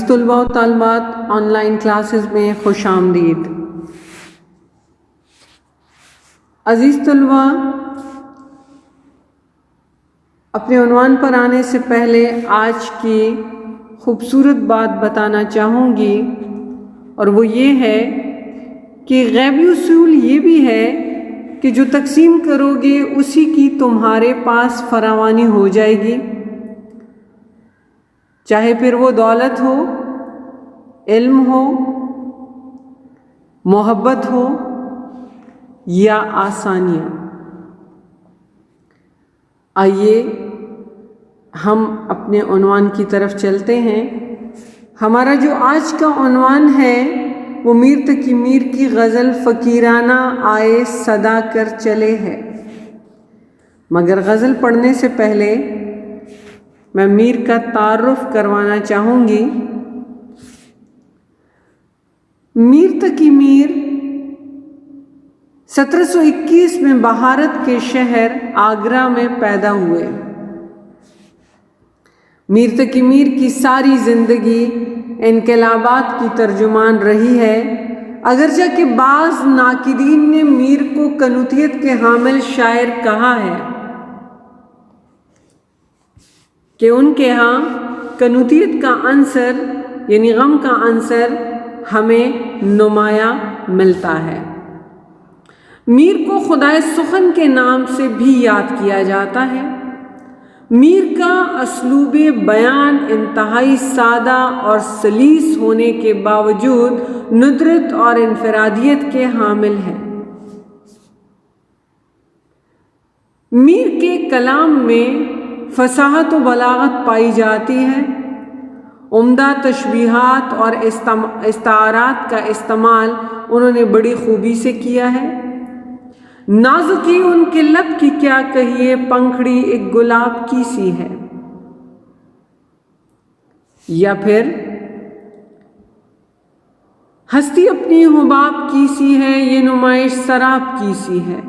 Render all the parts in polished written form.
عزیز طلباء و طالبات، آن لائن کلاسز میں خوش آمدید۔ عزیز طلباء، اپنے عنوان پر آنے سے پہلے آج کی خوبصورت بات بتانا چاہوں گی، اور وہ یہ ہے کہ غیبی اصول یہ بھی ہے کہ جو تقسیم کرو گے اسی کی تمہارے پاس فراوانی ہو جائے گی، چاہے پھر وہ دولت ہو، علم ہو، محبت ہو یا آسانیاں۔ آئیے ہم اپنے عنوان کی طرف چلتے ہیں۔ ہمارا جو آج کا عنوان ہے وہ میر تقی میر کی غزل فقیرانہ آئے صدا کر چلے ہے۔ مگر غزل پڑھنے سے پہلے میں میر کا تعارف کروانا چاہوں گی۔ میر تقی میر 1721 میں بہارت کے شہر آگرہ میں پیدا ہوئے۔ میر تقی میر کی ساری زندگی انقلابات کی ترجمان رہی ہے، اگرچہ کہ بعض ناقدین نے میر کو قنوتیت کے حامل شاعر کہا ہے کہ ان کے ہاں قنوتیت کا عنصر یعنی غم کا عنصر ہمیں نمایاں ملتا ہے۔ میر کو خدائے سخن کے نام سے بھی یاد کیا جاتا ہے۔ میر کا اسلوب بیان انتہائی سادہ اور سلیس ہونے کے باوجود ندرت اور انفرادیت کے حامل ہے۔ میر کے کلام میں فصاحت و بلاغت پائی جاتی ہے۔ عمدہ تشبیہات اور استعارات کا استعمال انہوں نے بڑی خوبی سے کیا ہے۔ نازکی ان کے لب کی کیا کہیے، پنکھڑی ایک گلاب کی سی ہے، یا پھر ہستی اپنی حباب کی سی ہے، یہ نمائش سراب کی سی ہے۔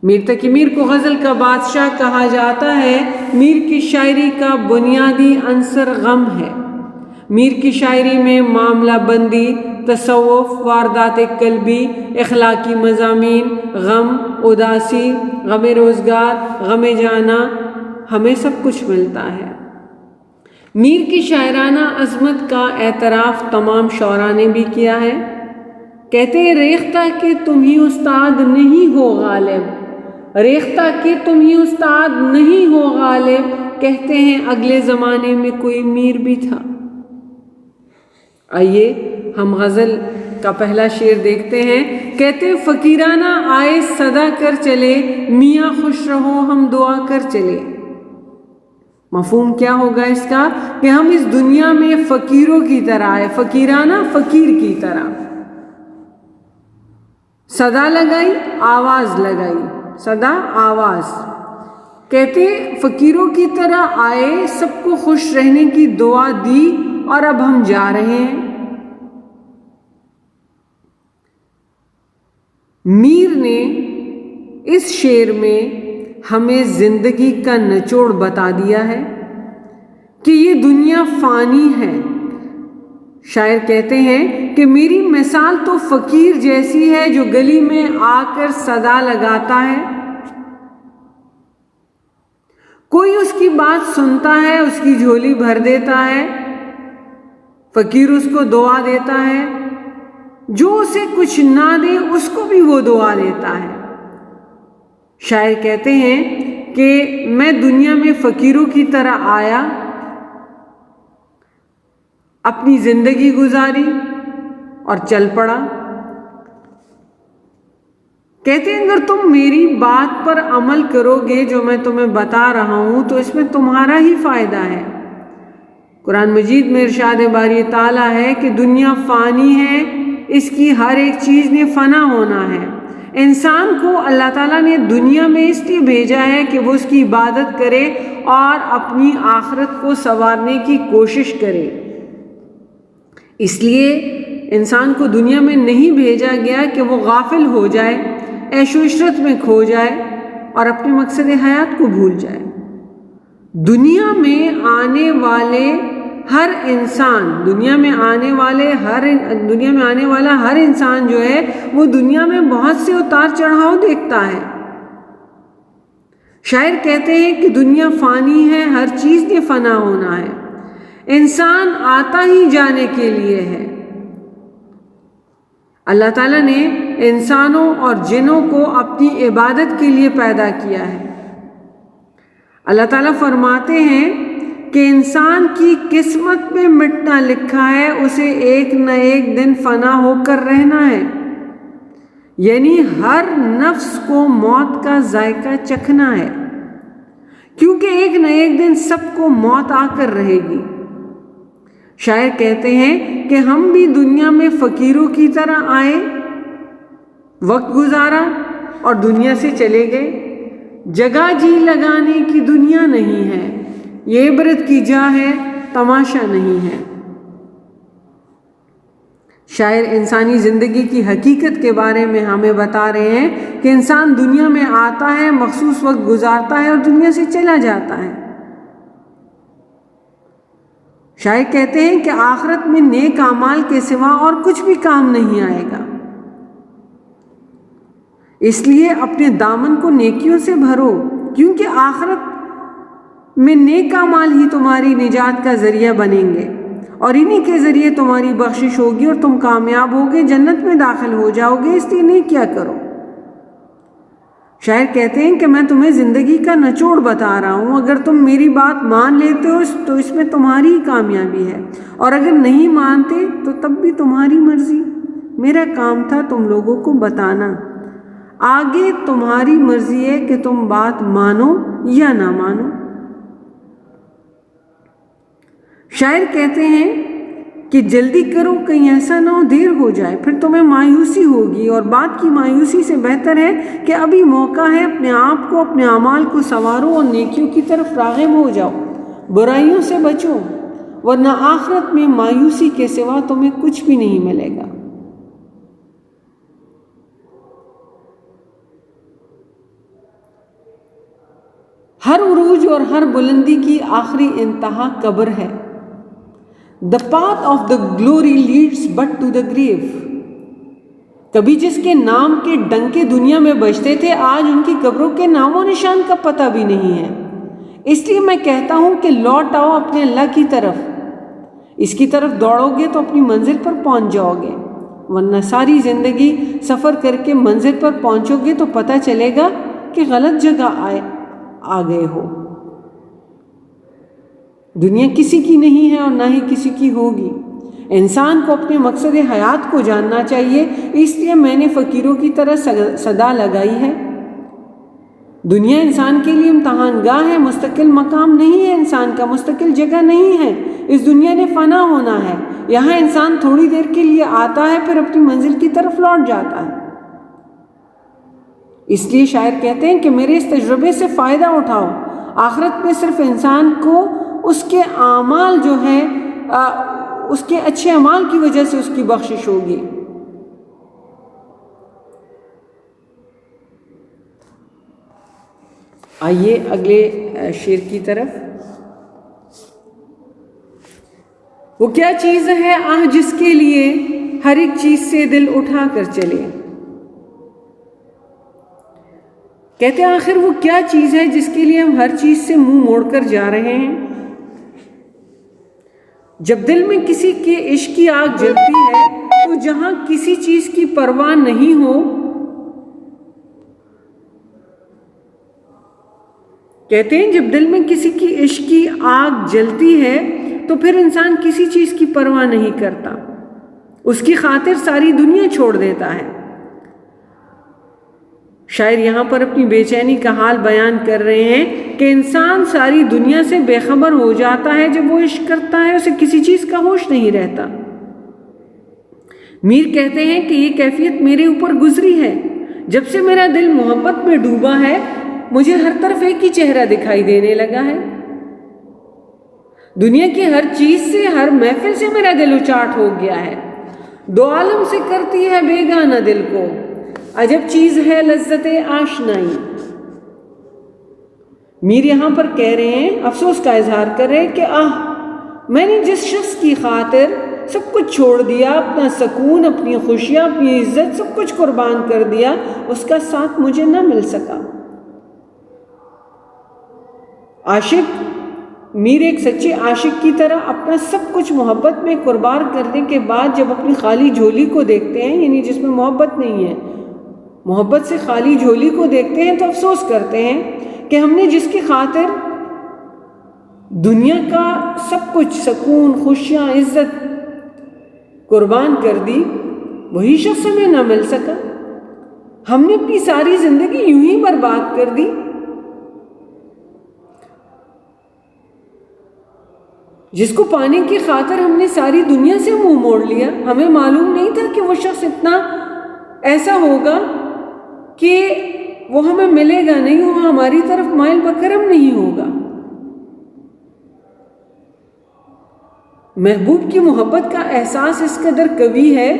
میر تقی میر کو غزل کا بادشاہ کہا جاتا ہے۔ میر کی شاعری کا بنیادی عنصر غم ہے۔ میر کی شاعری میں معاملہ بندی، تصوف، واردات قلبی، اخلاقی مضامین، غم، اداسی، غم روزگار، غم جانا، ہمیں سب کچھ ملتا ہے۔ میر کی شاعرانہ عظمت کا اعتراف تمام شعراء نے بھی کیا ہے۔ کہتے ہیں ریختہ کہ تم ہی استاد نہیں ہو غالب، ریختہ کہ تم ہی استاد نہیں ہو غالب، کہتے ہیں اگلے زمانے میں کوئی میر بھی تھا۔ آئیے ہم غزل کا پہلا شعر دیکھتے ہیں۔ کہتے ہیں فقیرانہ آئے صدا کر چلے، میاں خوش رہو ہم دعا کر چلے۔ مفہوم کیا ہوگا اس کا کہ ہم اس دنیا میں فقیروں کی طرح آئے، فقیرانہ فقیر کی طرح۔ صدا لگائی، آواز لگائی، صدا آواز۔ کہتے فقیروں کی طرح آئے، سب کو خوش رہنے کی دعا دی، اور اب ہم جا رہے ہیں۔ میر نے اس شعر میں ہمیں زندگی کا نچوڑ بتا دیا ہے کہ یہ دنیا فانی ہے۔ شاعر کہتے ہیں کہ میری مثال تو فقیر جیسی ہے جو گلی میں آ کر صدا لگاتا ہے، کوئی اس کی بات سنتا ہے، اس کی جھولی بھر دیتا ہے، فقیر اس کو دعا دیتا ہے، جو اسے کچھ نہ دے اس کو بھی وہ دعا دیتا ہے۔ شاعر کہتے ہیں کہ میں دنیا میں فقیروں کی طرح آیا، اپنی زندگی گزاری اور چل پڑا۔ کہتے ہیں اگر تم میری بات پر عمل کرو گے جو میں تمہیں بتا رہا ہوں تو اس میں تمہارا ہی فائدہ ہے۔ قرآن مجید میں ارشاد باری تعالیٰ ہے کہ دنیا فانی ہے، اس کی ہر ایک چیز نے فنا ہونا ہے۔ انسان کو اللہ تعالیٰ نے دنیا میں اس لیے بھیجا ہے کہ وہ اس کی عبادت کرے اور اپنی آخرت کو سنوارنے کی کوشش کرے۔ اس لیے انسان کو دنیا میں نہیں بھیجا گیا کہ وہ غافل ہو جائے، عیش و عشرت میں کھو جائے اور اپنے مقصد حیات کو بھول جائے۔ دنیا میں آنے والے ہر انسان دنیا میں آنے والا ہر انسان جو ہے وہ دنیا میں بہت سے اتار چڑھاؤ دیکھتا ہے۔ شاعر کہتے ہیں کہ دنیا فانی ہے، ہر چیز نے فنا ہونا ہے، انسان آتا ہی جانے کے لیے ہے۔ اللہ تعالیٰ نے انسانوں اور جنوں کو اپنی عبادت کے لیے پیدا کیا ہے۔ اللہ تعالیٰ فرماتے ہیں کہ انسان کی قسمت میں مٹنا لکھا ہے، اسے ایک نہ ایک دن فنا ہو کر رہنا ہے، یعنی ہر نفس کو موت کا ذائقہ چکھنا ہے، کیونکہ ایک نہ ایک دن سب کو موت آ کر رہے گی۔ شاعر کہتے ہیں کہ ہم بھی دنیا میں فقیروں کی طرح آئے، وقت گزارا اور دنیا سے چلے گئے۔ جگہ جی لگانے کی دنیا نہیں ہے، یہ عبرت کی جا ہے، تماشا نہیں ہے۔ شاعر انسانی زندگی کی حقیقت کے بارے میں ہمیں بتا رہے ہیں کہ انسان دنیا میں آتا ہے، مخصوص وقت گزارتا ہے اور دنیا سے چلا جاتا ہے۔ شاعر کہتے ہیں کہ آخرت میں نیک اعمال کے سوا اور کچھ بھی کام نہیں آئے گا، اس لیے اپنے دامن کو نیکیوں سے بھرو، کیونکہ آخرت میں نیک اعمال ہی تمہاری نجات کا ذریعہ بنیں گے اور انہی کے ذریعے تمہاری بخشش ہوگی اور تم کامیاب ہوگے، جنت میں داخل ہو جاؤ گے، اس لیے نیکیاں کرو۔ شاعر کہتے ہیں کہ میں تمہیں زندگی کا نچوڑ بتا رہا ہوں، اگر تم میری بات مان لیتے ہو تو اس میں تمہاری ہی کامیابی ہے، اور اگر نہیں مانتے تو تب بھی تمہاری مرضی، میرا کام تھا تم لوگوں کو بتانا، آگے تمہاری مرضی ہے کہ تم بات مانو یا نہ مانو۔ شاعر کہتے ہیں کہ جلدی کرو کہیں ایسا نہ ہو دیر ہو جائے، پھر تمہیں مایوسی ہوگی، اور بات کی مایوسی سے بہتر ہے کہ ابھی موقع ہے، اپنے آپ کو، اپنے اعمال کو سنوارو اور نیکیوں کی طرف راغب ہو جاؤ، برائیوں سے بچو، ورنہ آخرت میں مایوسی کے سوا تمہیں کچھ بھی نہیں ملے گا۔ ہر عروج اور ہر بلندی کی آخری انتہا قبر ہے۔ The path of the glory leads but to the grave۔ کبھی جس کے نام کے ڈنکے دنیا میں بجتے تھے، آج ان کی قبروں کے نام و نشان کا پتہ بھی نہیں ہے۔ اس لیے میں کہتا ہوں کہ لوٹ آؤ اپنے اللہ کی طرف، اس کی طرف دوڑو گے تو اپنی منزل پر پہنچ جاؤ گے، ورنہ ساری زندگی سفر کر کے منزل پر پہنچو گے تو پتہ چلے گا کہ غلط جگہ آ گئے ہو۔ دنیا کسی کی نہیں ہے اور نہ ہی کسی کی ہوگی۔ انسان کو اپنے مقصد حیات کو جاننا چاہیے، اس لیے میں نے فقیروں کی طرح صدا لگائی ہے۔ دنیا انسان کے لیے امتحان گاہ ہے، مستقل مقام نہیں ہے، انسان کا مستقل جگہ نہیں ہے، اس دنیا نے فنا ہونا ہے، یہاں انسان تھوڑی دیر کے لیے آتا ہے پھر اپنی منزل کی طرف لوٹ جاتا ہے۔ اس لیے شاعر کہتے ہیں کہ میرے اس تجربے سے فائدہ اٹھاؤ، آخرت میں صرف انسان کو اس کے اعمال جو ہیں اس کے اچھے اعمال کی وجہ سے اس کی بخشش ہوگی۔ آئیے اگلے شعر کی طرف۔ وہ کیا چیز ہے آہ جس کے لیے ہر ایک چیز سے دل اٹھا کر چلے۔ کہتے ہیں آخر وہ کیا چیز ہے جس کے لیے ہم ہر چیز سے منہ موڑ کر جا رہے ہیں۔ جب دل میں کسی کے عشق کی آگ جلتی ہے تو جہاں کسی چیز کی پرواہ نہیں ہو، کہتے ہیں جب دل میں کسی کی عشق کی آگ جلتی ہے تو پھر انسان کسی چیز کی پرواہ نہیں کرتا، اس کی خاطر ساری دنیا چھوڑ دیتا ہے۔ شاعر یہاں پر اپنی بے چینی کا حال بیان کر رہے ہیں کہ انسان ساری دنیا سے بے خبر ہو جاتا ہے جب وہ عشق کرتا ہے، اسے کسی چیز کا ہوش نہیں رہتا۔ میر کہتے ہیں کہ یہ کیفیت میرے اوپر گزری ہے، جب سے میرا دل محبت میں ڈوبا ہے مجھے ہر طرف ایک ہی چہرہ دکھائی دینے لگا ہے۔ دنیا کی ہر چیز سے، ہر محفل سے میرا دل اچاٹ ہو گیا ہے، دو عالم سے کرتی ہے بیگانہ دل کو، عجب چیز ہے لذت آشنائی۔ میر یہاں پر کہہ رہے ہیں، افسوس کا اظہار کر رہے ہیں کہ میں نے جس شخص کی خاطر سب کچھ چھوڑ دیا، اپنا سکون، اپنی خوشیاں، اپنی عزت، سب کچھ قربان کر دیا، اس کا ساتھ مجھے نہ مل سکا۔ عاشق، میر ایک سچے عاشق کی طرح اپنا سب کچھ محبت میں قربان کرنے کے بعد جب اپنی خالی جھولی کو دیکھتے ہیں، یعنی جس میں محبت نہیں ہے، محبت سے خالی جھولی کو دیکھتے ہیں تو افسوس کرتے ہیں کہ ہم نے جس کی خاطر دنیا کا سب کچھ، سکون، خوشیاں، عزت قربان کر دی، وہی شخص ہمیں نہ مل سکا۔ ہم نے اپنی ساری زندگی یوں ہی برباد کر دی۔ جس کو پانے کی خاطر ہم نے ساری دنیا سے منہ موڑ لیا، ہمیں معلوم نہیں تھا کہ وہ شخص اتنا ایسا ہوگا کہ وہ ہمیں ملے گا نہیں، وہ ہماری طرف مائل بکرم نہیں ہوگا۔ محبوب کی محبت کا احساس اس قدر قوی ہے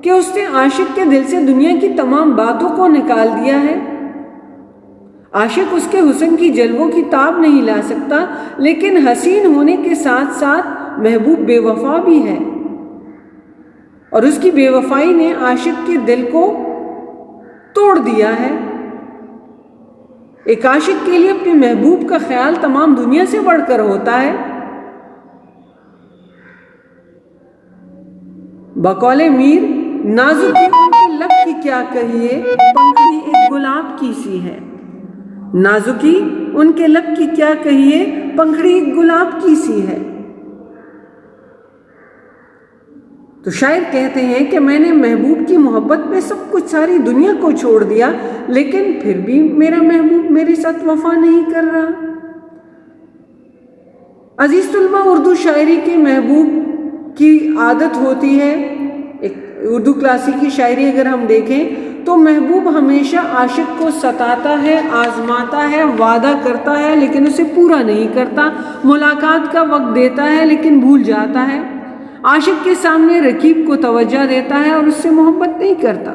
کہ اس نے عاشق کے دل سے دنیا کی تمام باتوں کو نکال دیا ہے۔ عاشق اس کے حسن کی جلووں کی تاب نہیں لا سکتا، لیکن حسین ہونے کے ساتھ ساتھ محبوب بے وفا بھی ہے، اور اس کی بے وفائی نے عاشق کے دل کو توڑ دیا ہے۔ ایک عاشق کے لیے اپنے محبوب کا خیال تمام دنیا سے بڑھ کر ہوتا ہے۔ بقول میر، نازکی ان کے لب کی کیا کہیے، پنکھڑی ایک گلاب کی سی ہے۔ نازکی ان کے لب کی کیا کہیے، پنکھڑی ایک گلاب کی سی ہے۔ تو شاعر کہتے ہیں کہ میں نے محبوب کی محبت میں سب کچھ، ساری دنیا کو چھوڑ دیا، لیکن پھر بھی میرا محبوب میرے ساتھ وفا نہیں کر رہا۔ عزیز طلباء، اردو شاعری کے محبوب کی عادت ہوتی ہے، ایک اردو کلاسیکی شاعری اگر ہم دیکھیں تو محبوب ہمیشہ عاشق کو ستاتا ہے، آزماتا ہے، وعدہ کرتا ہے لیکن اسے پورا نہیں کرتا، ملاقات کا وقت دیتا ہے لیکن بھول جاتا ہے، عاشق کے سامنے رقیب کو توجہ دیتا ہے اور اس سے محبت نہیں کرتا۔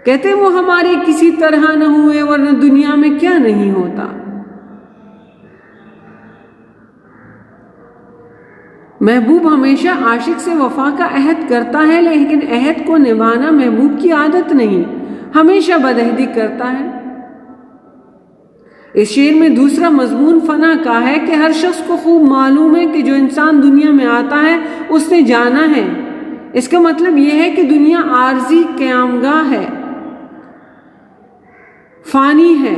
کہتے ہیں وہ ہمارے کسی طرح نہ ہوئے ورنہ دنیا میں کیا نہیں ہوتا۔ محبوب ہمیشہ عاشق سے وفا کا عہد کرتا ہے، لیکن عہد کو نبھانا محبوب کی عادت نہیں، ہمیشہ بدعہدی کرتا ہے۔ اس شعر میں دوسرا مضمون فنا کا ہے کہ ہر شخص کو خوب معلوم ہے کہ جو انسان دنیا میں آتا ہے اس نے جانا ہے۔ اس کا مطلب یہ ہے کہ دنیا عارضی قیامگاہ ہے، فانی ہے،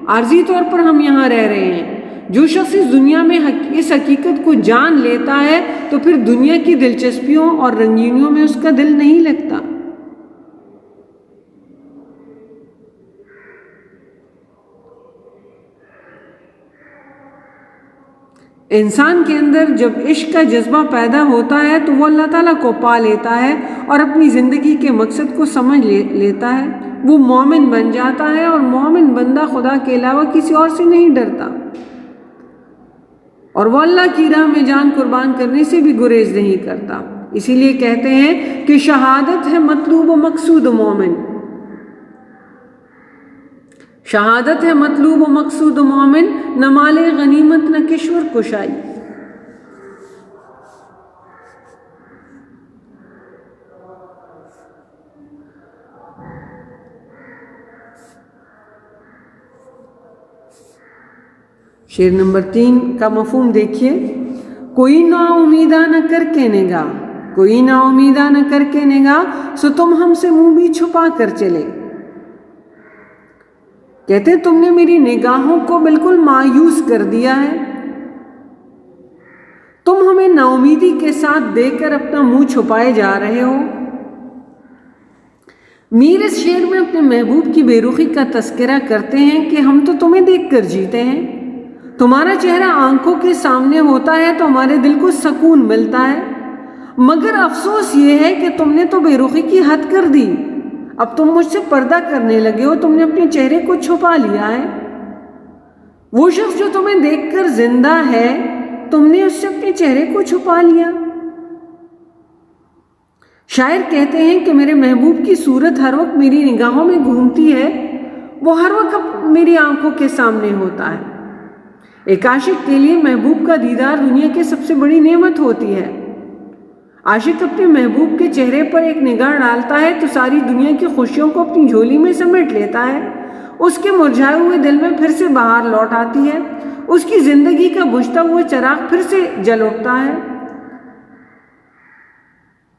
عارضی طور پر ہم یہاں رہ رہے ہیں۔ جو شخص اس دنیا میں اس حقیقت کو جان لیتا ہے تو پھر دنیا کی دلچسپیوں اور رنگینیوں میں اس کا دل نہیں لگتا۔ انسان کے اندر جب عشق کا جذبہ پیدا ہوتا ہے تو وہ اللہ تعالیٰ کو پا لیتا ہے اور اپنی زندگی کے مقصد کو سمجھ لیتا ہے، وہ مومن بن جاتا ہے، اور مومن بندہ خدا کے علاوہ کسی اور سے نہیں ڈرتا، اور وہ اللہ کی راہ میں جان قربان کرنے سے بھی گریز نہیں کرتا۔ اسی لیے کہتے ہیں کہ شہادت ہے مطلوب و مقصود مومن، شہادت ہے مطلوب و مقصود مومن، نہ مال غنیمت نہ کشور کشائی۔ شعر نمبر 3 کا مفہوم دیکھیے۔ کوئی نا امیدہ نہ کر کے نگاہ، کوئی نا امیدہ نہ کر کے نگاہ، سو تم ہم سے منہ بھی چھپا کر چلے۔ کہتے تم نے میری نگاہوں کو بالکل مایوس کر دیا ہے، تم ہمیں نا امیدی کے ساتھ دیکھ کر اپنا منہ چھپائے جا رہے ہو۔ میر اس شعر میں اپنے محبوب کی بے رخی کا تذکرہ کرتے ہیں کہ ہم تو تمہیں دیکھ کر جیتے ہیں، تمہارا چہرہ آنکھوں کے سامنے ہوتا ہے تو ہمارے دل کو سکون ملتا ہے، مگر افسوس یہ ہے کہ تم نے تو بے رخی کی حد کر دی، اب تم مجھ سے پردہ کرنے لگے ہو، تم نے اپنے چہرے کو چھپا لیا ہے۔ وہ شخص جو تمہیں دیکھ کر زندہ ہے، تم نے اس سے اپنے چہرے کو چھپا لیا۔ شاعر کہتے ہیں کہ میرے محبوب کی صورت ہر وقت میری نگاہوں میں گھومتی ہے، وہ ہر وقت میری آنکھوں کے سامنے ہوتا ہے۔ ایک عاشق کے لیے محبوب کا دیدار دنیا کی سب سے بڑی نعمت ہوتی ہے۔ عاشق اپنے محبوب کے چہرے پر ایک نگاہ ڈالتا ہے تو ساری دنیا کی خوشیوں کو اپنی جھولی میں سمیٹ لیتا ہے۔ اس کے مرجھائے ہوئے دل میں پھر سے بہار لوٹ آتی ہے، اس کی زندگی کا بجھتا ہوا چراغ پھر سے جل اٹھتا ہے۔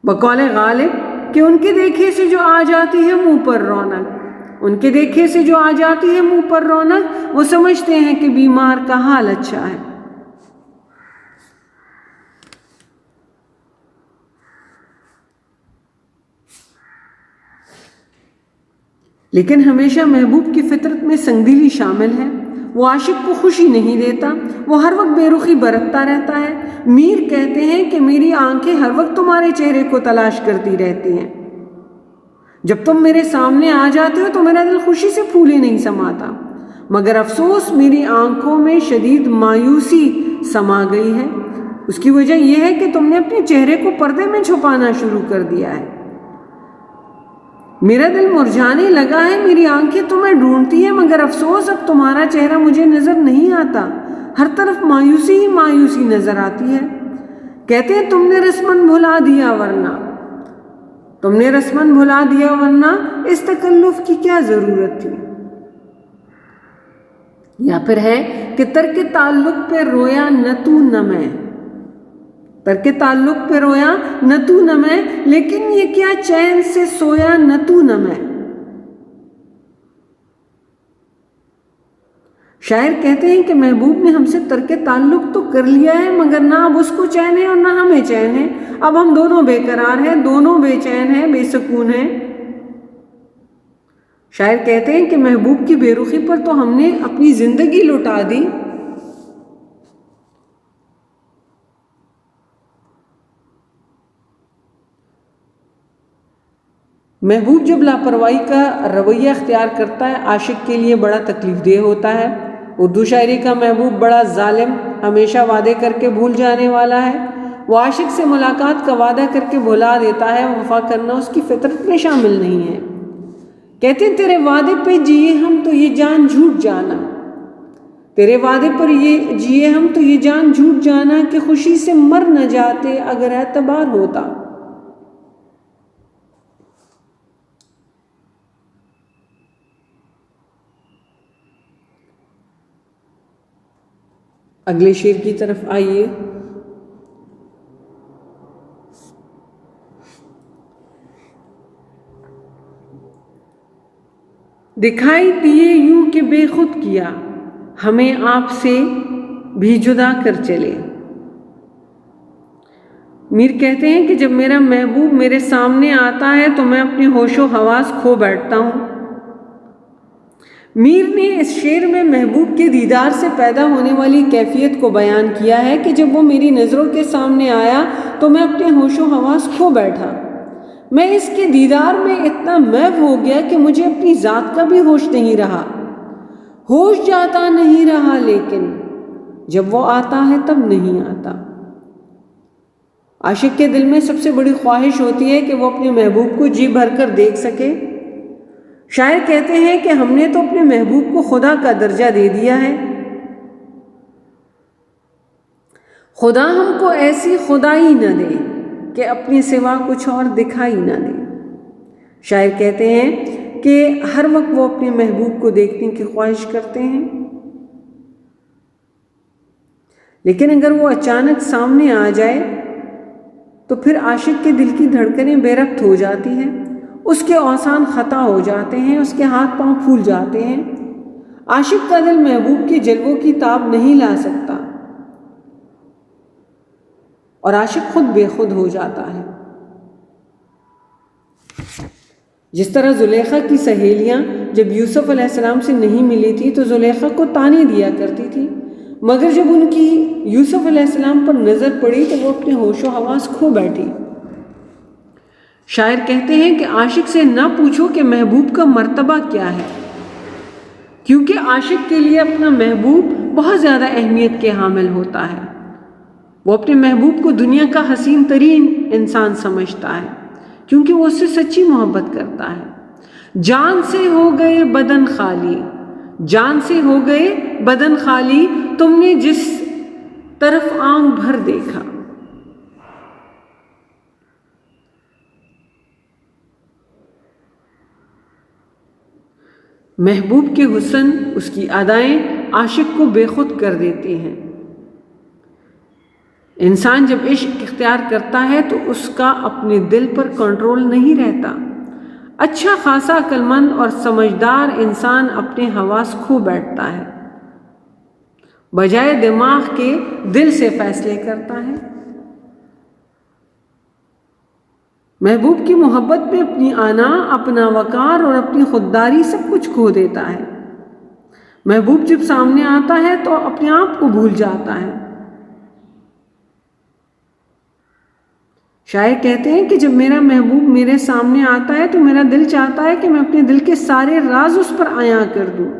بقول غالب کہ ان کے دیکھے سے جو آ جاتی ہے منہ پر رونق، ان کے دیکھے سے جو آ جاتی ہے منہ پر رونق، وہ سمجھتے ہیں کہ بیمار کا حال اچھا ہے۔ لیکن ہمیشہ محبوب کی فطرت میں سنگدلی شامل ہے، وہ عاشق کو خوشی نہیں دیتا، وہ ہر وقت بے رخی برتتا رہتا ہے۔ میر کہتے ہیں کہ میری آنکھیں ہر وقت تمہارے چہرے کو تلاش کرتی رہتی ہیں، جب تم میرے سامنے آ جاتے ہو تو میرا دل خوشی سے پھولے نہیں سماتا، مگر افسوس میری آنکھوں میں شدید مایوسی سما گئی ہے۔ اس کی وجہ یہ ہے کہ تم نے اپنے چہرے کو پردے میں چھپانا شروع کر دیا ہے۔ میرا دل مرجھانے لگا ہے، میری آنکھیں تمہیں ڈھونڈتی ہیں، مگر افسوس اب تمہارا چہرہ مجھے نظر نہیں آتا، ہر طرف مایوسی ہی مایوسی نظر آتی ہے۔ کہتے ہیں تم نے رسمن بھلا دیا ورنہ، تم نے رسمن بھلا دیا ورنہ اس تکلف کی کیا ضرورت تھی۔ یا پھر ہے کہ ترک تعلق پہ رویا نہ تو نہ میں، ترک تعلق پہ رویا نہ تو نہ میں، لیکن یہ کیا چین سے سویا نہ تو نہ میں۔ شاعر کہتے ہیں کہ محبوب نے ہم سے ترک تعلق تو کر لیا ہے، مگر نہ اب اس کو چین ہے اور نہ ہمیں چین ہے، اب ہم دونوں بے قرار ہیں، دونوں بے چین ہیں، بے سکون ہیں۔ شاعر کہتے ہیں کہ محبوب کی بے رخی پر تو ہم نے اپنی زندگی لٹا دی۔ محبوب جب لاپرواہی کا رویہ اختیار کرتا ہے عاشق کے لیے بڑا تکلیف دہ ہوتا ہے۔ اردو شاعری کا محبوب بڑا ظالم، ہمیشہ وعدے کر کے بھول جانے والا ہے۔ وہ عاشق سے ملاقات کا وعدہ کر کے بھلا دیتا ہے، وفا کرنا اس کی فطرت میں شامل نہیں ہے۔ کہتے ہیں تیرے وعدے پہ جیے ہم تو یہ جان جھوٹ جانا، تیرے وعدے پر یہ جیے ہم تو یہ جان جھوٹ جانا، کہ خوشی سے مر نہ جاتے اگر اعتبار ہوتا۔ اگلے شعر کی طرف آئیے۔ دکھائی دیے یوں کہ بے خود کیا، ہمیں آپ سے بھی جدا کر چلے۔ میر کہتے ہیں کہ جب میرا محبوب میرے سامنے آتا ہے تو میں اپنے ہوش و حواس کھو بیٹھتا ہوں۔ میر نے اس شعر میں محبوب کے دیدار سے پیدا ہونے والی کیفیت کو بیان کیا ہے کہ جب وہ میری نظروں کے سامنے آیا تو میں اپنے ہوش و حواس کھو بیٹھا، میں اس کے دیدار میں اتنا محو ہو گیا کہ مجھے اپنی ذات کا بھی ہوش نہیں رہا، ہوش جاتا نہیں رہا، لیکن جب وہ آتا ہے تب نہیں آتا۔ عاشق کے دل میں سب سے بڑی خواہش ہوتی ہے کہ وہ اپنے محبوب کو جی بھر کر دیکھ سکے۔ شاعر کہتے ہیں کہ ہم نے تو اپنے محبوب کو خدا کا درجہ دے دیا ہے، خدا ہم کو ایسی خدائی نہ دے کہ اپنے سوا کچھ اور دکھائی نہ دے۔ شاعر کہتے ہیں کہ ہر وقت وہ اپنے محبوب کو دیکھنے کی خواہش کرتے ہیں، لیکن اگر وہ اچانک سامنے آ جائے تو پھر عاشق کے دل کی دھڑکنیں بے ربط ہو جاتی ہیں، اس کے اوسان خطا ہو جاتے ہیں، اس کے ہاتھ پاؤں پھول جاتے ہیں۔ عاشق کا دل محبوب کے جلووں کی تاب نہیں لا سکتا اور عاشق خود بے خود ہو جاتا ہے۔ جس طرح زلیخا کی سہیلیاں جب یوسف علیہ السلام سے نہیں ملی تھی تو زلیخا کو طعنے دیا کرتی تھی، مگر جب ان کی یوسف علیہ السلام پر نظر پڑی تو وہ اپنے ہوش و حواس کھو بیٹھی۔ شاعر کہتے ہیں کہ عاشق سے نہ پوچھو کہ محبوب کا مرتبہ کیا ہے، کیونکہ عاشق کے لیے اپنا محبوب بہت زیادہ اہمیت کے حامل ہوتا ہے۔ وہ اپنے محبوب کو دنیا کا حسین ترین انسان سمجھتا ہے، کیونکہ وہ اس سے سچی محبت کرتا ہے۔ جان سے ہو گئے بدن خالی، جان سے ہو گئے بدن خالی تم نے جس طرف آنکھ بھر دیکھا، محبوب کے حسن، اس کی ادائیں عاشق کو بے خود کر دیتی ہیں۔ انسان جب عشق اختیار کرتا ہے تو اس کا اپنے دل پر کنٹرول نہیں رہتا۔ اچھا خاصا عقل مند اور سمجھدار انسان اپنے حواس کھو بیٹھتا ہے، بجائے دماغ کے دل سے فیصلے کرتا ہے۔ محبوب کی محبت میں اپنی انا، اپنا وقار اور اپنی خودداری سب کچھ کھو دیتا ہے۔ محبوب جب سامنے آتا ہے تو اپنے آپ کو بھول جاتا ہے۔ شاعر کہتے ہیں کہ جب میرا محبوب میرے سامنے آتا ہے تو میرا دل چاہتا ہے کہ میں اپنے دل کے سارے راز اس پر عیاں کر دوں۔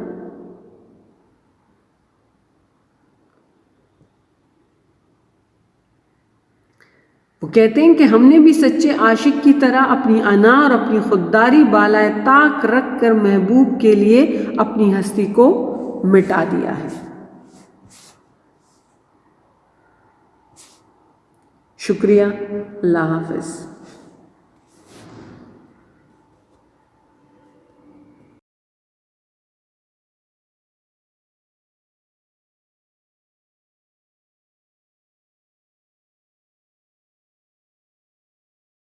وہ کہتے ہیں کہ ہم نے بھی سچے عاشق کی طرح اپنی انا اور اپنی خودداری بالائے طاق رکھ کر محبوب کے لیے اپنی ہستی کو مٹا دیا ہے۔ شکریہ، اللہ حافظ۔